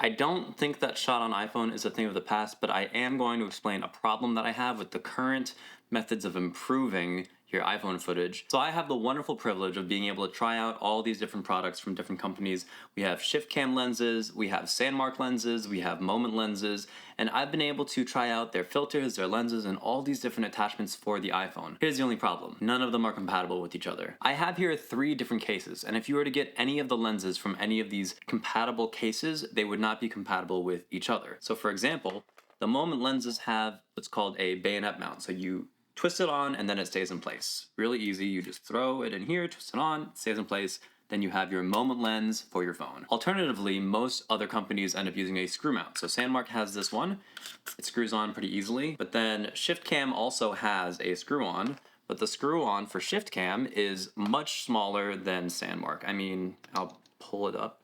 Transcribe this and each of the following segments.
I don't think that shot on iPhone is a thing of the past, but I am going to explain a problem that I have with the current methods of improving your iPhone footage. So I have the wonderful privilege of being able to try out all these different products from different companies. We have shift cam lenses, we have Sandmark lenses, we have moment lenses, and I've been able to try out their filters, their lenses, and all these different attachments for the iPhone. Here's the only problem. None of them are compatible with each other. I have here 3 different cases, and if you were to get any of the lenses from any of these compatible cases, they would not be compatible with each other. So for example, the moment lenses have what's called a bayonet mount. So you twist it on and then it stays in place. Really easy, you just throw it in here, twist it on, it stays in place, then you have your moment lens for your phone. Alternatively, most other companies end up using a screw mount. So Sandmark has this one, it screws on pretty easily, but then Shift Cam also has a screw on, but the screw on for Shift Cam is much smaller than Sandmark. I mean, I'll pull it up.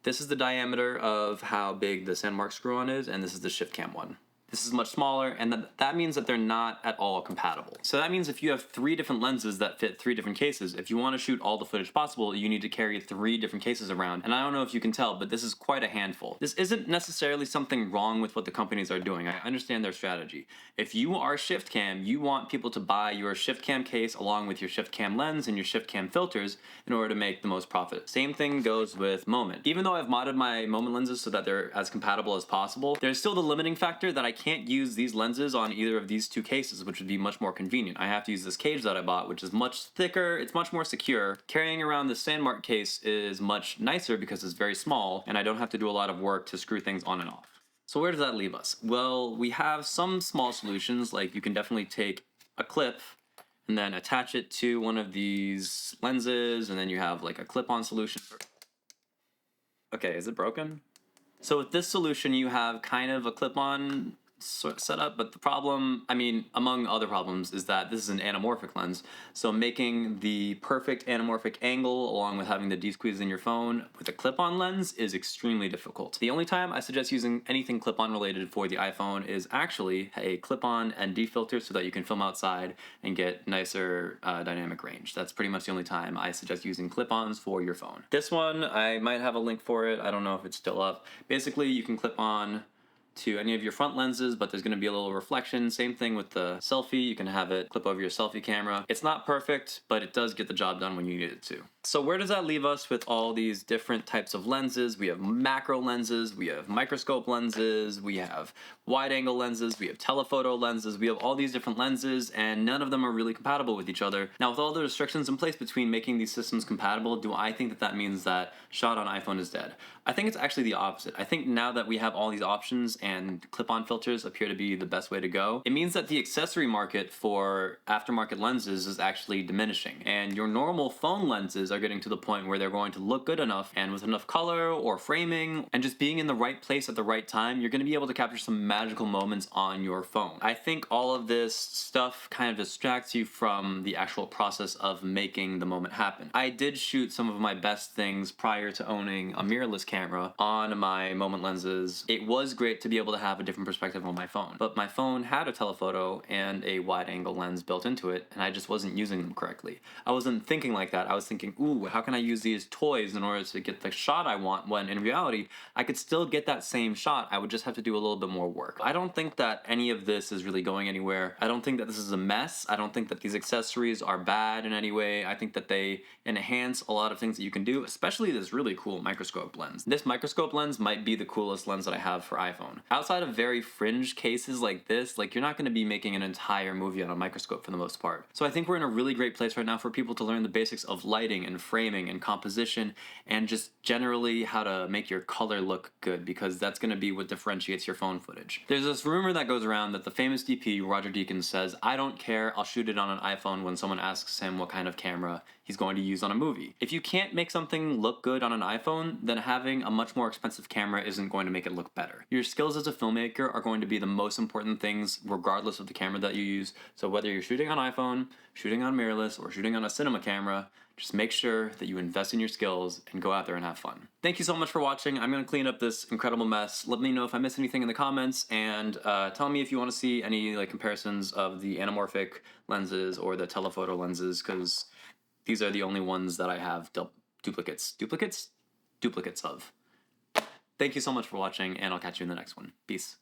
This is the diameter of how big the Sandmark screw on is, and this is the Shift Cam one. This is much smaller, and that means that they're not at all compatible. So that means if you have 3 different lenses that fit 3 different cases, if you want to shoot all the footage possible, you need to carry 3 different cases around. And I don't know if you can tell, but this is quite a handful. This isn't necessarily something wrong with what the companies are doing. I understand their strategy. If you are Shift Cam, you want people to buy your Shift Cam case along with your Shift Cam lens and your Shift Cam filters in order to make the most profit. Same thing goes with Moment. Even though I've modded my Moment lenses so that they're as compatible as possible, there's still the limiting factor that I can't use these lenses on either of these 2 cases, which would be much more convenient. I have to use this cage that I bought, which is much thicker, it's much more secure. Carrying around the Sandmark case is much nicer because it's very small, and I don't have to do a lot of work to screw things on and off. So where does that leave us? Well, we have some small solutions, like you can definitely take a clip and then attach it to one of these lenses, and then you have like a clip-on solution. Okay, is it broken? So with this solution, you have kind of a clip-on setup, but the problem, I mean, among other problems, is that this is an anamorphic lens. So making the perfect anamorphic angle along with having the D-squeeze in your phone with a clip-on lens is extremely difficult. The only time I suggest using anything clip-on related for the iPhone is actually a clip-on ND filter so that you can film outside and get nicer dynamic range. That's pretty much the only time I suggest using clip-ons for your phone. This one, I might have a link for it. I don't know if it's still up. Basically, you can clip on to any of your front lenses, but there's going to be a little reflection. Same thing with the selfie. You can have it clip over your selfie camera. It's not perfect, but it does get the job done when you need it to. So where does that leave us with all these different types of lenses? We have macro lenses, we have microscope lenses, we have wide angle lenses, we have telephoto lenses, we have all these different lenses, and none of them are really compatible with each other. Now, with all the restrictions in place between making these systems compatible, do I think that that means that shot on iPhone is dead? I think it's actually the opposite. I think now that we have all these options and clip-on filters appear to be the best way to go, it means that the accessory market for aftermarket lenses is actually diminishing, and your normal phone lenses are getting to the point where they're going to look good enough, and with enough color or framing and just being in the right place at the right time, you're going to be able to capture some magical moments on your phone. I think all of this stuff kind of distracts you from the actual process of making the moment happen. I did shoot some of my best things prior to owning a mirrorless camera on my moment lenses. It was great to be able to have a different perspective on my phone, but my phone had a telephoto and a wide angle lens built into it, and I just wasn't using them correctly. I wasn't thinking like that. I was thinking, ooh, how can I use these toys in order to get the shot I want, when in reality, I could still get that same shot. I would just have to do a little bit more work. I don't think that any of this is really going anywhere. I don't think that this is a mess. I don't think that these accessories are bad in any way. I think that they enhance a lot of things that you can do, especially this really cool microscope lens. This microscope lens might be the coolest lens that I have for iPhone. Outside of very fringe cases like this, like, you're not going to be making an entire movie on a microscope for the most part. So I think we're in a really great place right now for people to learn the basics of lighting and framing and composition and just generally how to make your color look good, because that's going to be what differentiates your phone footage. There's this rumor that goes around that the famous DP, Roger Deakins, says, "I don't care, I'll shoot it on an iPhone," when someone asks him what kind of camera he's going to use on a movie. If you can't make something look good on an iPhone, then having a much more expensive camera isn't going to make it look better. Your skills as a filmmaker are going to be the most important things regardless of the camera that you use. So whether you're shooting on iPhone, shooting on mirrorless, or shooting on a cinema camera, just make sure that you invest in your skills and go out there and have fun. Thank you so much for watching. I'm going to clean up this incredible mess. Let me know if I missed anything in the comments, and tell me if you want to see any comparisons of the anamorphic lenses or the telephoto lenses, because these are the only ones that I have duplicates of. Thank you so much for watching, and I'll catch you in the next one. Peace.